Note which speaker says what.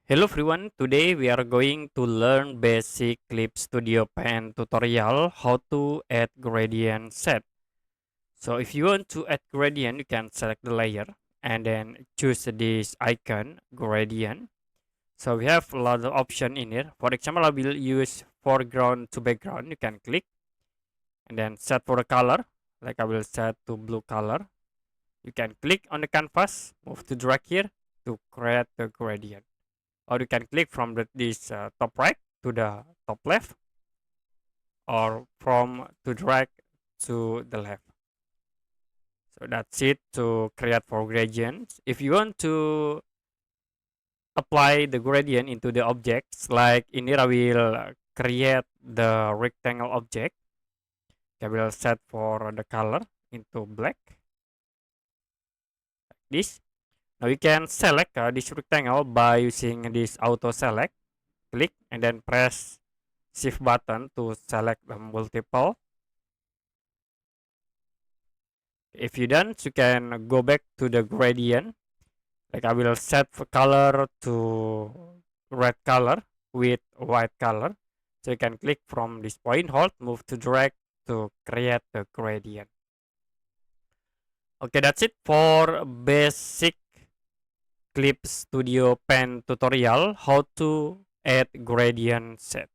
Speaker 1: Hello everyone, today we are going to learn basic Clip Studio Pen tutorial how to add gradient set. So if you want to add gradient, you can select the layer and then choose this icon gradient. So we have a lot of option in here. For example, I will use foreground to background. You can click and then set for the color. Like I will set to blue color. You can click on the canvas, move to drag here to create the gradient. Or you can click from this top right to the top left, or from to drag to the left. So that's it to create for gradients. If you want to apply the gradient into the objects, like in here I will create the rectangle object. I will set for the color into black like this. Now you can select this rectangle by using this auto select. Click and then press shift button to select the multiple. If you done, you can go back to the gradient. Like I will set the color to red color with white color. So you can click from this point, hold, move to drag to create the gradient. Okay, that's it for basic Clip Studio Pen tutorial how to add gradient set.